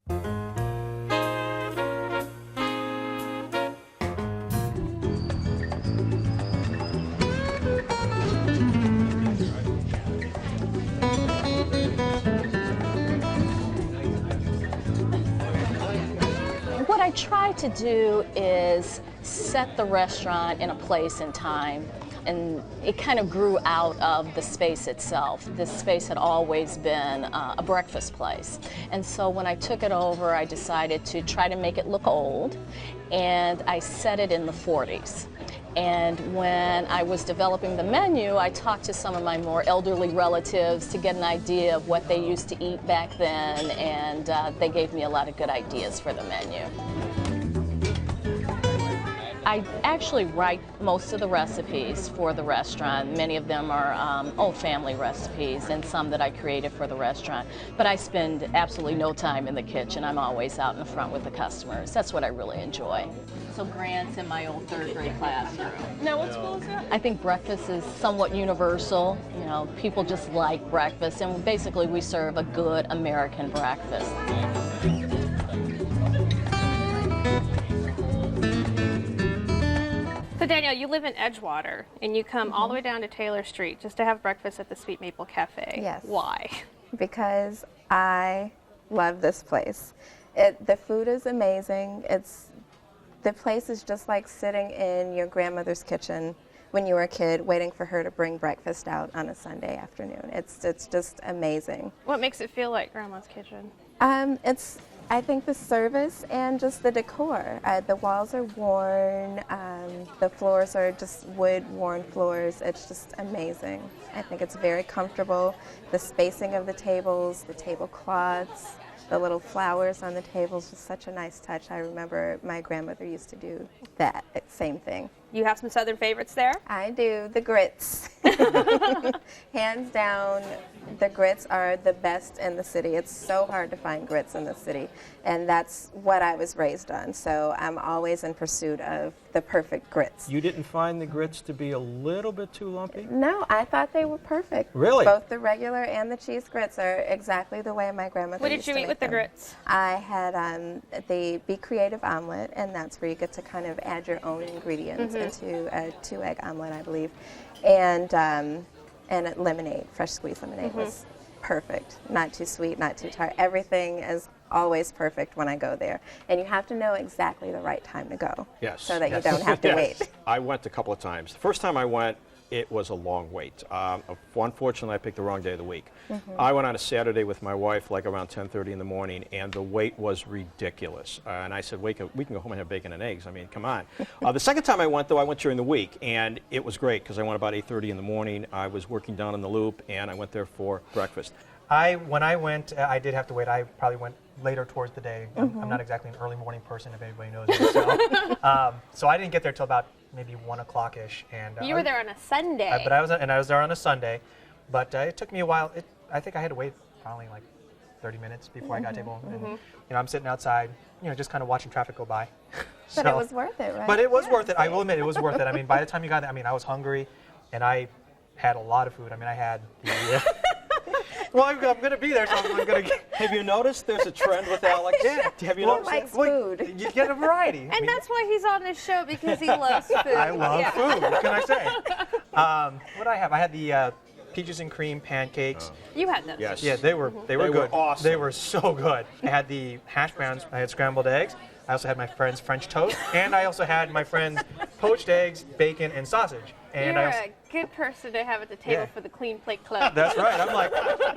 What I try to do is set the restaurant in a place and time, and it kind of grew out of the space itself. This space had always been a breakfast place, and so when I took it over, I decided to try to make it look old, and I set it in the 40s. And when I was developing the menu, I talked to some of my more elderly relatives to get an idea of what they used to eat back then, and they gave me a lot of good ideas for the menu. I actually write most of the recipes for the restaurant. Many of them are old family recipes and some that I created for the restaurant. But I spend absolutely no time in the kitchen. I'm always out in the front with the customers. That's what I really enjoy. So Grant's in my old third grade classroom. Now what school is that? I think breakfast is somewhat universal. You know, people just like breakfast, and basically we serve a good American breakfast. So Danielle, you live in Edgewater, and you come all the way down to Taylor Street just to have breakfast at the Sweet Maple Cafe. Yes. Why? Because I love this place. The food is amazing. The place is just like sitting in your grandmother's kitchen when you were a kid, waiting for her to bring breakfast out on a Sunday afternoon. It's just amazing. What makes it feel like Grandma's kitchen? I think the service and just the decor. The walls are worn, the floors are just wood worn floors. It's just amazing. I think it's very comfortable. The spacing of the tables, the tablecloths, the little flowers on the tables was such a nice touch. I remember my grandmother used to do that same thing. You have some Southern favorites there? I do. The grits. Hands down, the grits are the best in the city. It's so hard to find grits in the city, and that's what I was raised on. So I'm always in pursuit of the perfect grits. You didn't find the grits to be a little bit too lumpy? No, I thought they were perfect. Really? Both the regular and the cheese grits are exactly the way my grandmother What did used you to eat make with the them. grits? I had the Be Creative omelet, and that's where you get to kind of add your own ingredients into a 2-egg omelet, I believe. And lemonade, fresh squeezed lemonade was perfect. Not too sweet, not too tart. Everything is always perfect when I go there. And you have to know exactly the right time to go. Yes. So that you don't have to wait. I went a couple of times. The first time I went, it was a long wait. Unfortunately, I picked the wrong day of the week. I went on a Saturday with my wife, like around 10:30 in the morning, and the wait was ridiculous. And I said, we can go home and have bacon and eggs. I mean, come on. The second time I went, though, I went during the week, and it was great because I went about 8:30 in the morning. I was working down in the Loop, and I went there for breakfast. When I went, I did have to wait. I probably went later towards the day. I'm not exactly an early morning person, if anybody knows me. So I didn't get there till about maybe 1 o'clock-ish. And You were there on a Sunday. I was there on a Sunday, but it took me a while. I think I had to wait probably like 30 minutes before I got table. And, I'm sitting outside, just kind of watching traffic go by. But it was worth it, right? But it was worth it. I will admit, it was worth it. I mean, by the time you got there, I was hungry, and I had a lot of food. I mean, I had the... Well, I'm going to be there, so I'm going to get... Have you noticed there's a trend with Alex? Yeah. Have you noticed likes that? food. You get a variety. And that's why he's on this show, because he loves food. I love food. What can I say? What did I have? I had the peaches and cream pancakes. You had those. Yes. Yeah, they were good. were awesome. They were so good. I had the hash browns. I had scrambled eggs. I also had my friend's French toast, and I also had my friend's poached eggs, bacon, and sausage. And You're a good person to have at the table for the Clean Plate Club. That's right. I'm like,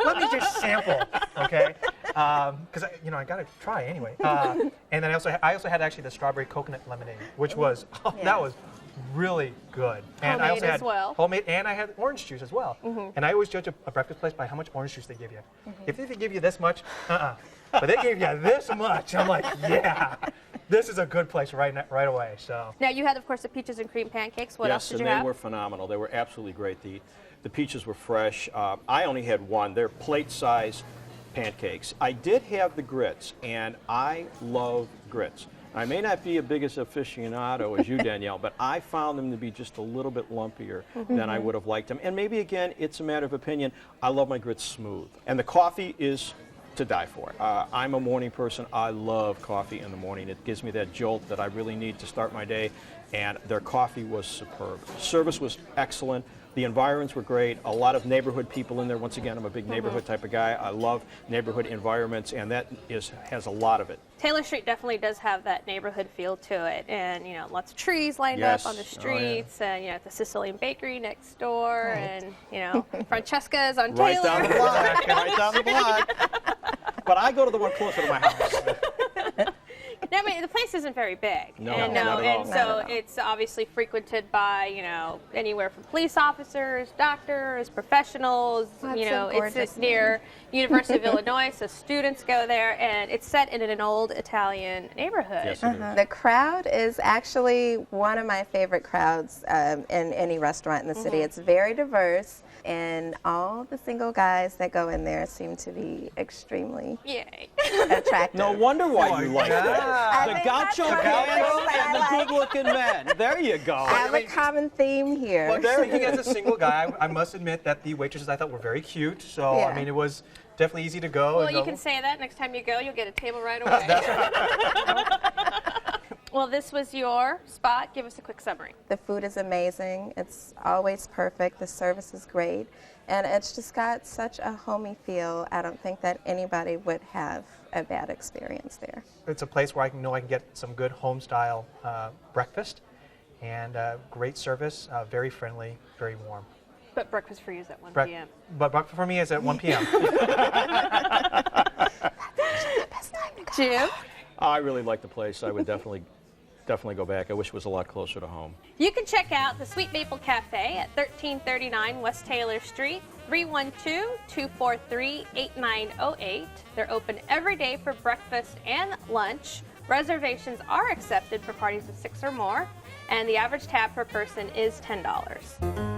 let me just sample, okay? Because I got to try anyway. And then I also had actually the strawberry coconut lemonade, which was that was really good. And I Homemade also had as well. homemade, and I had orange juice as well. And I always judge a breakfast place by how much orange juice they give you. If they give you this much, but they gave you this much. I'm like, yeah, this is a good place right away. So Now, you had, of course, the peaches and cream pancakes. What else did you have? Yes, and they were phenomenal. They were absolutely great. The peaches were fresh. I only had one. They're plate-sized pancakes. I did have the grits, and I love grits. I may not be as big as aficionado as you, Danielle, but I found them to be just a little bit lumpier than I would have liked them. And maybe, again, it's a matter of opinion. I love my grits smooth. And the coffee is to die for. I'm a morning person. I love coffee in the morning. It gives me that jolt that I really need to start my day, and their coffee was superb. Service was excellent. The environs were great. A lot of neighborhood people in there. Once again, I'm a big neighborhood type of guy. I love neighborhood environments, and that has a lot of it. Taylor Street definitely does have that neighborhood feel to it, and lots of trees lined up on the streets, and the Sicilian bakery next door, and Francesca's on Right Taylor. down the block, right down the block. But I go to the one closer to my house. I mean, the place isn't very big. No, not at all. And so it's obviously frequented by, anywhere from police officers, doctors, professionals. It's near University of Illinois, so students go there, and it's set in an old Italian neighborhood. Yes, it is. The crowd is actually one of my favorite crowds in any restaurant in the city. It's very diverse, and all the single guys that go in there seem to be extremely attractive. No wonder why you like that. I The think gaucho that's pants what I and the like. good-looking men. There you go. I have a common theme here. Well, speaking as a single guy, I must admit that the waitresses I thought were very cute. So Yeah. I mean, it was definitely easy to go. Well, and you go. can say that next time you go, you'll get a table right away. That's right. Well, this was your spot. Give us a quick summary. The food is amazing. It's always perfect. The service is great. And it's just got such a homey feel. I don't think that anybody would have a bad experience there. It's a place where I can get some good home-style breakfast and great service, very friendly, very warm. But breakfast for you is at 1 p.m. But breakfast for me is at 1 p.m. Jim? I really like the place. I would definitely go back. I wish it was a lot closer to home. You can check out the Sweet Maple Cafe at 1339 West Taylor Street, 312-243-8908. They're open every day for breakfast and lunch. Reservations are accepted for parties of 6 or more, and the average tab per person is $10.